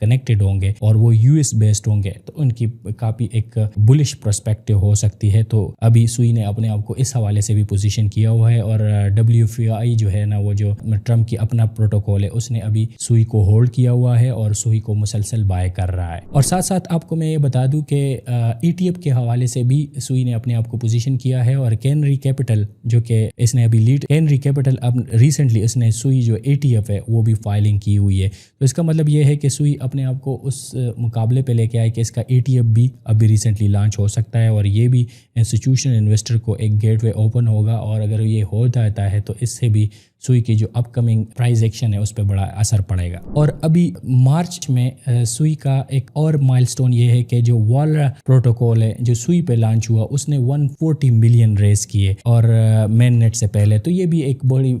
Connected ہوں گے اور وہ US بیسڈ ہوں گے تو ان کی کافی ایک بلش پرسپیکٹو ہو سکتی ہے. تو ابھی سوئی نے اپنے آپ کو اس حوالے سے بھی پوزیشن کیا ہوا ہے اور WFI جو ہے نا وہ جو ٹرمپ کی اپنا پروٹوکول ہے اس نے ابھی سوئی کو ہولڈ کیا ہوا ہے اور سوئی کو مسلسل بائی کر رہا ہے. اور ساتھ ساتھ آپ کو میں یہ بتا دوں کہ ETF کے حوالے سے بھی سوئی نے اپنے آپ کو پوزیشن کیا ہے اور کینری کیپٹل جو کہ اس نے ابھی لیڈ کینری کیپٹل اب ریسنٹلی اس نے سوئی جو ETF ہے وہ بھی فائلنگ کی ہوئی ہے. تو اس کا مطلب یہ ہے کہ سوئی اپنے آپ کو اس مقابلے پہ لے کے آئے کہ اس کا ETF بھی ابھی ریسنٹلی لانچ ہو سکتا ہے اور یہ بھی انسٹیٹیوشنل انویسٹر کو ایک گیٹ وے اوپن ہوگا اور اگر یہ ہو جاتا ہے تو اس سے بھی سوئی کی جو اپ کمنگ پرائز ایکشن ہے اس پہ بڑا اثر پڑے گا. اور ابھی مارچ میں سوئی کا ایک اور مائل سٹون یہ ہے کہ جو والرا پروٹوکول ہے جو سوئی پہ لانچ ہوا اس نے 140 ملین ریز کیے اور مین نیٹ سے پہلے. تو یہ بھی ایک بڑی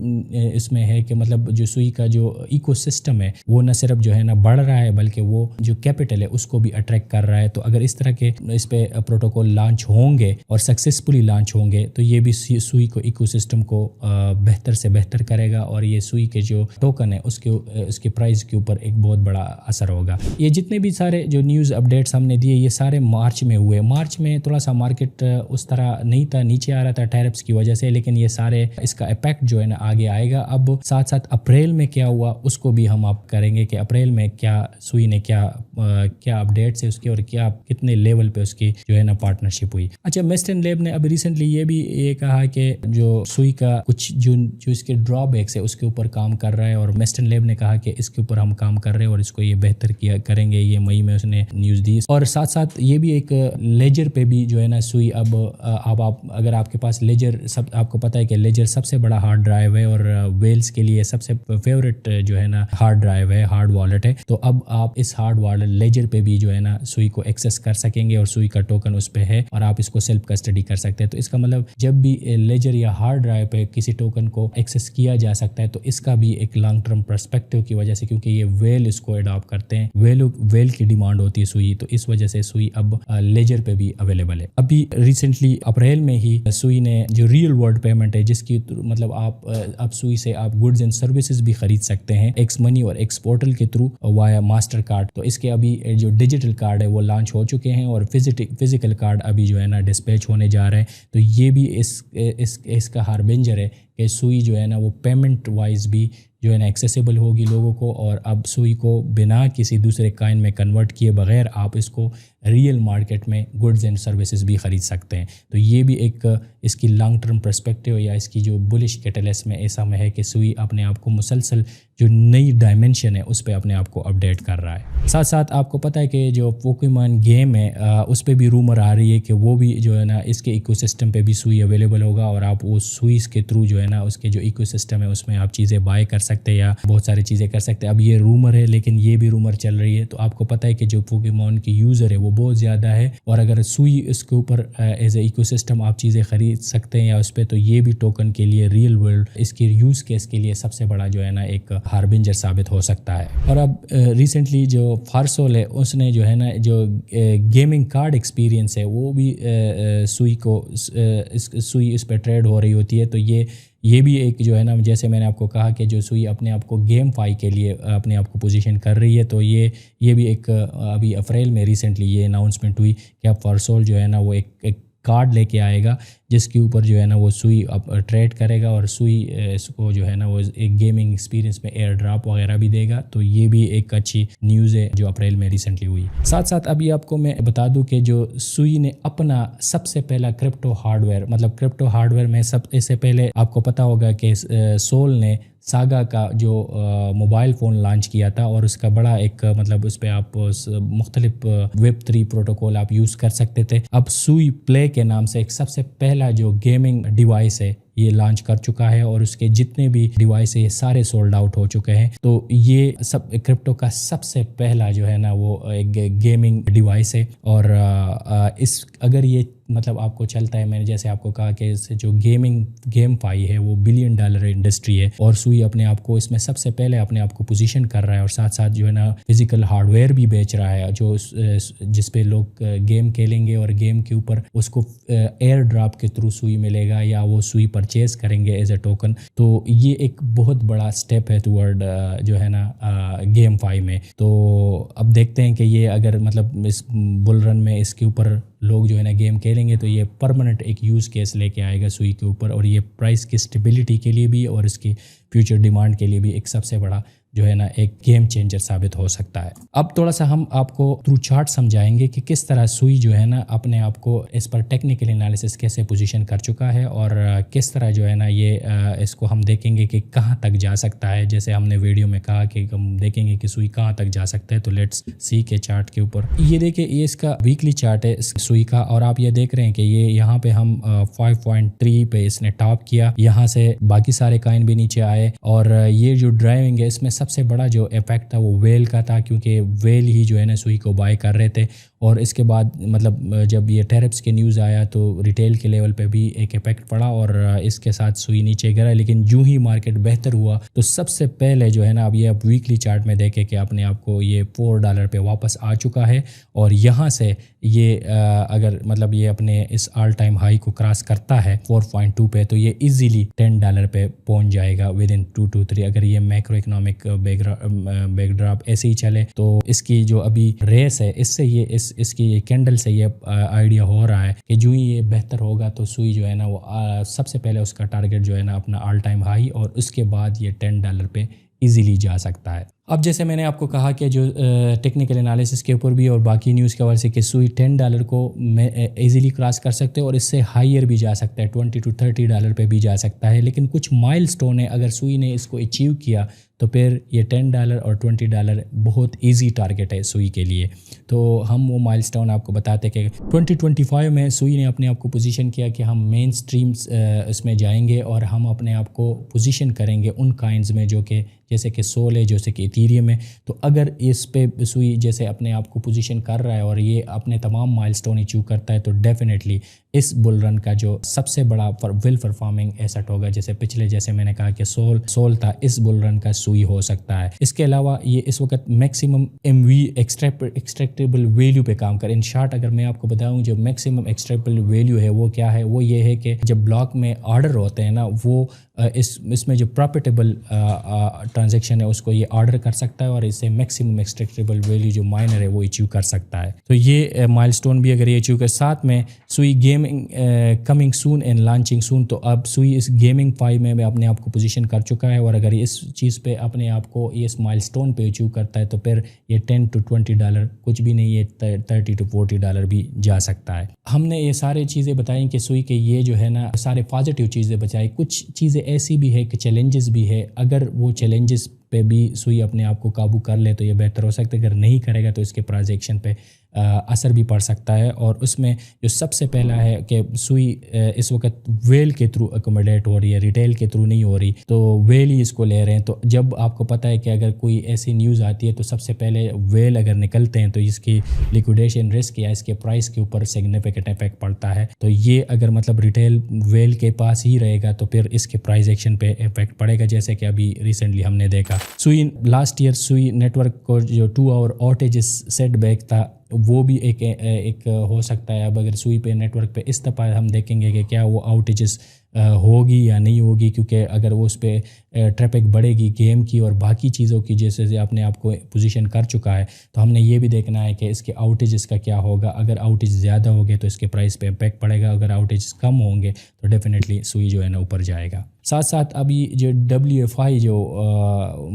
اس میں ہے کہ مطلب جو سوئی کا جو ایکو سسٹم ہے وہ نہ صرف جو ہے نا بڑھ رہا ہے بلکہ وہ جو کیپٹل ہے اس کو بھی اٹریکٹ کر رہا ہے. تو اگر اس طرح کے اس پہ پروٹوکول لانچ ہوں گے اور سکسیسفلی لانچ ہوں گے تو یہ بھی سوئی کو ایکو سسٹم کو بہتر سے بہتر کرے گا اور یہ سوئی کے جو ٹوکن ہے اس کے پرائز کے اوپر ایک بہت بڑا اثر ہوگا. یہ جتنے بھی سارے جو نیوز اپڈیٹس ہم نے دیے یہ سارے مارچ میں ہوئے. مارچ میں تھوڑا سا مارکیٹ اس طرح نہیں تھا, نیچے آ رہا تھا ٹیرپس کی وجہ سے, لیکن یہ سارے اس کا امپیکٹ جو ہے نا آگے آئے گا. اب ساتھ ساتھ اپریل میں کیا ہوا اس کو بھی ہم آپ کریں گے کہ اپریل میں کیا سوئی نے کیا اپڈیٹس ہے اس کے اور کیا کتنے لیول پہ اس کی جو ہے نا پارٹنرشپ ہوئی. اچھا, میسٹن لیب نے ابھی ریسنٹلی یہ بھی یہ کہا کہ جو سوئی کا کچھ جو اس کے ڈرا بیکس ہے اس کے اوپر کام کر رہا ہے اور میسٹن لیب نے کہا کہ اس کے اوپر ہم کام کر رہے ہیں اور اس کو یہ بہتر کیا کریں گے. یہ مئی میں اس نے نیوز دی. اور ساتھ ساتھ یہ بھی ایک لیجر پہ بھی جو ہے نا سوئی اب آپ اگر آپ کے پاس لیجر آپ کو پتہ ہے کہ لیجر سب سے بڑا ہارڈ ڈرائیو ہے اور ویلز کے لیے سب سے فیوریٹ جو ہے نا ہارڈ ڈرائیو ہے, ہارڈ والیٹ ہے. تو اب آپ اس ہارڈ والیٹ لیجر پہ بھی جو ہے نا سوئی کو ایکسیس کر سکیں گے اور سوئی کا ٹوکن اس پہ ہے اور آپ اس کو سیلف کسٹڈی کر سکتے ہیں. تو اس کا مطلب جب بھی لیجر یا ہارڈ ڈرائیو پہ کسی ٹوکن کو ایکسیس کیا جا سکتا ہے تو اس کا بھی ایک لانگ ٹرم پرسپیکٹیو کی وجہ سے, کیونکہ یہ ویل اس کو اڈاپٹ کرتے ہیں, ویل کی ڈیمانڈ ہوتی ہے سوئی, تو اس وجہ سے سوئی اب لیجر پہ بھی اویلیبل ہے. ابھی ریسنٹلی اپریل میں ہی سوئی نے جو ریئل ورلڈ پیمنٹ ہے جس کی مطلب آپ اب سوئی سے آپ گڈز اینڈ سروسز بھی خرید سکتے ہیں ایکس منی اور ایکس پورٹل کے تھرو وایا ماسٹر کارڈ. تو اس کے ابھی جو ڈیجیٹل کارڈ ہے وہ لانچ ہو چکے ہیں اور فزیکل کارڈ ابھی جو ہے نا ڈسپیچ ہونے جا رہے ہیں. تو یہ بھی اس کا ہاربنجر ہے کہ سوئی جو ہے نا وہ پیمنٹ وائز بھی جو ہے نا ایکسیسیبل ہوگی لوگوں کو اور اب سوئی کو بنا کسی دوسرے کائن میں کنورٹ کیے بغیر آپ اس کو ریئل مارکیٹ میں گڈز اینڈ سروسز بھی خرید سکتے ہیں. تو یہ بھی ایک اس کی لانگ ٹرم پرسپیکٹیو یا اس کی جو بلش کیٹلسٹ میں ایسا میں ہے کہ سوئی اپنے آپ کو مسلسل جو نئی ڈائمنشن ہے اس پہ اپنے آپ کو اپڈیٹ کر رہا ہے. ساتھ ساتھ آپ کو پتہ ہے کہ جو پوکیمون گیم ہے اس پہ بھی رومر آ رہی ہے کہ وہ بھی جو ہے نا اس کے ایکو سسٹم پہ بھی سوئی اویلیبل ہوگا اور آپ وہ سوئیز کے تھرو جو ہے نا اس کے جو ایکو سسٹم ہے اس میں آپ چیزیں بائی کر سکتے ہیں یا بہت ساری چیزیں کر سکتے ہیں. اب یہ رومر ہے لیکن یہ بھی رومر چل رہی ہے. تو آپ کو پتہ ہے کہ جو پوکیمون کی یوزر ہے وہ بہت زیادہ ہے اور اگر سوئی اس کے اوپر ایز اے ایکو سسٹم آپ چیزیں خرید سکتے ہیں یا اس پہ, تو یہ بھی ٹوکن کے لیے ریئل ورلڈ اس کی یوز کیس کے لیے سب سے بڑا جو ہے نا ایک ہاربنجر ثابت ہو سکتا ہے. اور اب ریسنٹلی جو فارسول ہے اس نے جو ہے نا جو گیمنگ کارڈ ایکسپیرینس ہے وہ بھی سوئی اس پہ ٹریڈ ہو رہی ہوتی ہے. تو یہ بھی ایک جو ہے نا جیسے میں نے آپ کو کہا کہ جو سوئی اپنے آپ کو گیم فائی کے لیے اپنے آپ کو پوزیشن کر رہی ہے. تو یہ بھی ایک ابھی اپریل میں ریسنٹلی یہ اناؤنسمنٹ ہوئی کہ اب فارسول جو ہے نا وہ ایک کارڈ لے کے آئے گا جس کے اوپر جو ہے نا وہ سوئی ٹریڈ کرے گا اور سوئی اس کو جو ہے نا وہ ایک گیمنگ ایکسپیرینس میں ایئر ڈراپ وغیرہ بھی دے گا. تو یہ بھی ایک اچھی نیوز ہے جو اپریل میں ریسنٹلی ہوئی. ساتھ ساتھ ابھی آپ کو میں بتا دوں کہ جو سوئی نے اپنا سب سے پہلا کرپٹو ہارڈ ویئر میں اس سے پہلے آپ کو پتہ ہوگا کہ سول نے ساگا کا جو موبائل فون لانچ کیا تھا اور اس کا بڑا ایک مطلب اس پہ آپ مختلف ویب 3 پروٹوکول آپ یوز کر سکتے تھے. اب سوئی پلے کے نام سے ایک سب سے پہلا جو گیمنگ ڈیوائس ہے یہ لانچ کر چکا ہے اور اس کے جتنے بھی ڈیوائس ہیں یہ سارے سولڈ آؤٹ ہو چکے ہیں. تو یہ سب کرپٹو کا سب سے پہلا جو ہے نا وہ ایک گیمنگ ڈیوائس ہے اور اگر یہ مطلب آپ کو چلتا ہے، میں نے جیسے آپ کو کہا کہ جو گیم فائی ہے وہ $1 بلین انڈسٹری ہے، اور سوئی اپنے آپ کو اس میں سب سے پہلے اپنے آپ کو پوزیشن کر رہا ہے، اور ساتھ ساتھ جو ہے نا فزیکل ہارڈ ویئر بھی بیچ رہا ہے، جو جس پہ لوگ گیم کھیلیں گے اور گیم کے اوپر اس کو ایئر ڈراپ کے تھرو سوئی ملے گا یا وہ سوئی پرچیز کریں گے ایز اے ٹوکن. تو یہ ایک بہت بڑا سٹیپ ہے ٹورڈ جو ہے نا گیم فائی میں. تو اب دیکھتے ہیں کہ یہ اگر مطلب اس بل رن میں اس کے اوپر لوگ جو ہے نا گیم کھیلیں گے تو یہ پرماننٹ ایک یوز کیس لے کے آئے گا سوئی کے اوپر، اور یہ پرائس کی اسٹیبلٹی کے لیے بھی اور اس کی فیوچر ڈیمانڈ کے لیے بھی ایک سب سے بڑا جو ہے نا ایک گیم چینجر ثابت ہو سکتا ہے. اب تھوڑا سا ہم آپ کو تھرو چارٹ سمجھائیں گے کہ کس طرح سوئی جو ہے نا اپنے آپ کو اس پر ٹیکنیکل انالیسس کیسے پوزیشن کر چکا ہے، اور کس طرح جو ہے نا یہ اس کو ہم دیکھیں گے کہ کہاں تک جا سکتا ہے. جیسے ہم نے ویڈیو میں کہا کہ ہم دیکھیں گے کہ سوئی کہاں تک جا سکتا ہے. تو لیٹس سی کے چارٹ کے اوپر یہ دیکھیں، یہ اس کا ویکلی چارٹ ہے سوئی کا، اور آپ یہ دیکھ رہے ہیں کہ یہ یہاں پہ ہم 5.3 پہ اس نے ٹاپ کیا، یہاں سے باقی سارے کائن بھی نیچے آئے، اور یہ جو ڈرائیونگ ہے اس میں سب سے بڑا جو ایفیکٹ تھا وہ ویل کا تھا، کیونکہ ویل ہی جو ہے نا سوئی کو بائی کر رہے تھے. اور اس کے بعد مطلب جب یہ ٹیرپس کے نیوز آیا تو ریٹیل کے لیول پہ بھی ایک ایفیکٹ پڑا، اور اس کے ساتھ سوئی نیچے گرا. لیکن جو ہی مارکیٹ بہتر ہوا تو سب سے پہلے جو ہے نا اب یہ اب ویکلی چارٹ میں دیکھیں کہ اپنے آپ کو یہ $4 پہ واپس آ چکا ہے، اور یہاں سے یہ اگر مطلب یہ اپنے اس آل ٹائم ہائی کو کراس کرتا ہے 4.2 پہ تو یہ ایزیلی $10 پہ پہنچ جائے گا ودن 2 to 3. اگر یہ میکرو اکنامک بیک ڈراپ ایسے ہی چلے تو اس کی جو ابھی ریس ہے اس سے یہ اس کی کینڈل سے یہ آئیڈیا ہو رہا ہے کہ جو ہی یہ بہتر ہوگا تو سوئی جو ہے نا وہ سب سے پہلے اس کا ٹارگیٹ جو ہے نا اپنا آل ٹائم ہائی، اور اس کے بعد یہ $10 پہ ایزیلی جا سکتا ہے. اب جیسے میں نے آپ کو کہا کہ جو ٹیکنیکل انالیسس کے اوپر بھی اور باقی نیوز کے حوالے سے کہ سوئی $10 کو ایزیلی کراس کر سکتے ہیں، اور اس سے ہائیر بھی جا سکتا ہے، $20 to $30 پہ بھی جا سکتا ہے. لیکن کچھ مائل سٹون ہے، اگر سوئی نے اس کو اچیو کیا تو پھر یہ $10 اور $20 بہت ایزی ٹارگیٹ ہے سوئی کے لیے. تو ہم وہ مائل سٹون آپ کو بتاتے کہ 2025 میں سوئی نے اپنے آپ کو پوزیشن کیا کہ ہم مین سٹریمز اس میں جائیں گے، اور ہم اپنے آپ کو پوزیشن کریں گے ان کائنز میں جو کہ جیسے کہ سول ہے، جیسے کہ ایتھیریم ہے. تو اگر اس پہ سوئی جیسے اپنے آپ کو پوزیشن کر رہا ہے اور یہ اپنے تمام مائل سٹون اچیو کرتا ہے تو ڈیفینیٹلی اس بل رن کا جو سب سے بڑا ویل پرفارمنگ ایسٹ ہوگا. جیسے پچھلے جیسے میں نے کہا کہ سول تھا، اس بل رن کا سوئی ہو سکتا ہے. اس کے علاوہ یہ اس وقت میکسیمم ایکسٹریکٹیبل ویلیو پہ کام کر. ان شارٹ اگر میں آپ کو بتاؤں جو میکسیمم ایکسٹریکٹیبل ویلیو ہے وہ کیا ہے، وہ یہ ہے کہ جب بلاک میں آرڈر ہوتے ہیں نا وہ اس میں جو پروفیٹیبل ٹرانزیکشن ہے اس کو یہ آرڈر کر سکتا ہے، اور اس سے میکسیمم ایکسٹریکٹیبل ویلیو جو مائنر ہے وہ اچیو کر سکتا ہے. تو یہ مائل سٹون بھی اگر یہ اچیو کر، ساتھ میں Sui gaming coming soon and launching soon. تو اب سوئی اس گیمنگ فائی میں اپنے آپ کو پوزیشن کر چکا ہے، اور اگر اس چیز پہ اپنے آپ کو اس مائل سٹون پہ اچیو کرتا ہے تو پھر یہ $10 to $20 کچھ بھی نہیں، یہ $30 to $40 بھی جا سکتا ہے. ہم نے یہ سارے چیزیں بتائیں کہ سوئی کے یہ جو ہے نا سارے پازیٹیو چیزیں بچائی. کچھ چیزیں ایسی بھی ہے کہ چیلنجز بھی ہے، اگر وہ چیلنجز پہ بھی سوئی اپنے آپ کو قابو کر لے تو یہ بہتر ہو سکتا ہے. اگر نہیں کرے گا تو اس کے پرائز ایکشن پہ اثر بھی پڑ سکتا ہے. اور اس میں جو سب سے پہلا ہے کہ سوئی اس وقت ویل کے تھرو اکوموڈیٹ ہو رہی ہے، ریٹیل کے تھرو نہیں ہو رہی، تو ویل ہی اس کو لے رہے ہیں. تو جب آپ کو پتہ ہے کہ اگر کوئی ایسی نیوز آتی ہے تو سب سے پہلے ویل اگر نکلتے ہیں تو اس کی لیکویڈیشن رسک یا اس کے پرائس کے اوپر سگنیفیکنٹ افیکٹ پڑتا ہے. تو یہ اگر مطلب ریٹیل ویل کے پاس ہی رہے گا تو پھر اس کے پرائز ایکشن پہ افیکٹ پڑے گا، جیسے کہ ابھی ریسنٹلی ہم نے دیکھا. سوئی لاسٹ ایئر سوئی نیٹ ورک کو جو 2 hour اوٹیجز سیٹ بیک تھا وہ بھی ایک ہو سکتا ہے. اب اگر سوئی پہ نیٹ ورک پہ اس دفعہ ہم دیکھیں گے کہ کیا وہ آؤٹیجز ہوگی یا نہیں ہوگی، کیونکہ اگر وہ اس پہ ٹریفک بڑھے گی گیم کی اور باقی چیزوں کی جیسے سے اپنے آپ کو پوزیشن کر چکا ہے، تو ہم نے یہ بھی دیکھنا ہے کہ اس کے آؤٹیجز کا کیا ہوگا. اگر آؤٹیج زیادہ ہو گئے تو اس کے پرائس پہ امپیکٹ پڑے گا، اگر آؤٹیجز کم ہوں گے تو ڈیفینیٹلی سوئی جو ہے نا اوپر جائے گا. ساتھ ساتھ ابھی جو WFI جو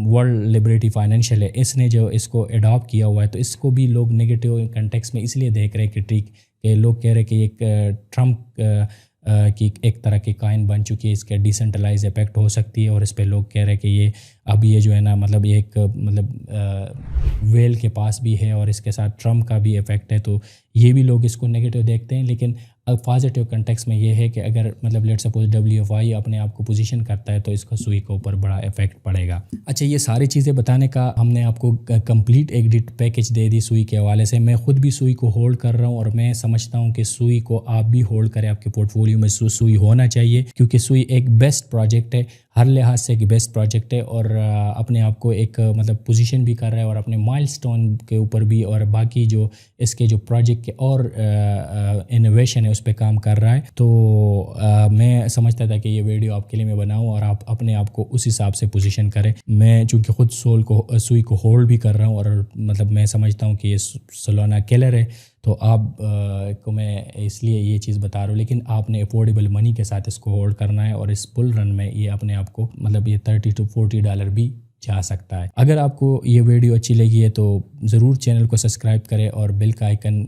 ورلڈ لبریٹی فائنینشیل ہے، اس نے جو اس کو اڈاپٹ کیا ہوا ہے تو اس کو بھی لوگ نگیٹیو کنٹیکس میں اس لیے دیکھ رہے ہیں کہ لوگ کہہ رہے ہیں کہ ایک ٹرمپ کی ایک طرح کی کائن بن چکی ہے، اس کے ڈیسنٹرلائز افیکٹ ہو سکتی ہے. اور اس پہ لوگ کہہ رہے ہیں کہ یہ اب یہ جو ہے نا مطلب یہ ایک مطلب ویل کے پاس بھی ہے اور اس کے ساتھ ٹرمپ کا بھی افیکٹ ہے، تو یہ بھی لوگ اس کو نگیٹیو دیکھتے ہیں. لیکن پازیٹیو کنٹیکس میں یہ ہے کہ اگر مطلب لیٹ سپوز WFI اپنے آپ کو پوزیشن کرتا ہے تو اس کا سوئی کے اوپر بڑا افیکٹ پڑے گا۔ اچھا، یہ ساری چیزیں بتانے کا ہم نے آپ کو کمپلیٹ ایک پیکج دے دی سوئی کے حوالے سے۔ میں خود بھی سوئی کو ہولڈ کر رہا ہوں اور میں سمجھتا ہوں کہ سوئی کو آپ بھی ہولڈ کریں، آپ کے پورٹ فولیو میں سوئی ہونا چاہیے، کیونکہ سوئی ایک بیسٹ پروجیکٹ ہے، ہر لحاظ سے ایک بیسٹ پروجیکٹ ہے، اور اپنے آپ کو ایک مطلب پوزیشن بھی کر رہا ہے، اور اپنے مائل سٹون کے اوپر بھی اور باقی جو اس کے جو پروجیکٹ کے اور انوویشن ہے اس پہ کام کر رہا ہے۔ تو میں سمجھتا تھا کہ یہ ویڈیو آپ کے لیے میں بناؤں اور آپ اپنے آپ کو اس حساب سے پوزیشن کریں۔ میں چونکہ خود سوئی کو ہولڈ بھی کر رہا ہوں، اور مطلب میں سمجھتا ہوں کہ یہ سولانہ کلر ہے، تو آپ کو میں اس لیے یہ چیز بتا رہا ہوں، لیکن آپ نے افورڈیبل منی کے ساتھ اس کو ہولڈ کرنا ہے، اور اس بل رن میں یہ اپنے آپ کو مطلب یہ $30 to $40 بھی جا سکتا ہے۔ اگر آپ کو یہ ویڈیو اچھی لگی ہے تو ضرور چینل کو سبسکرائب کریں اور بیل کا آئیکن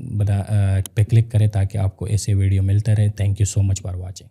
پہ کلک کریں تاکہ آپ کو ایسے ویڈیو ملتے رہے۔ Thank you so much for watching.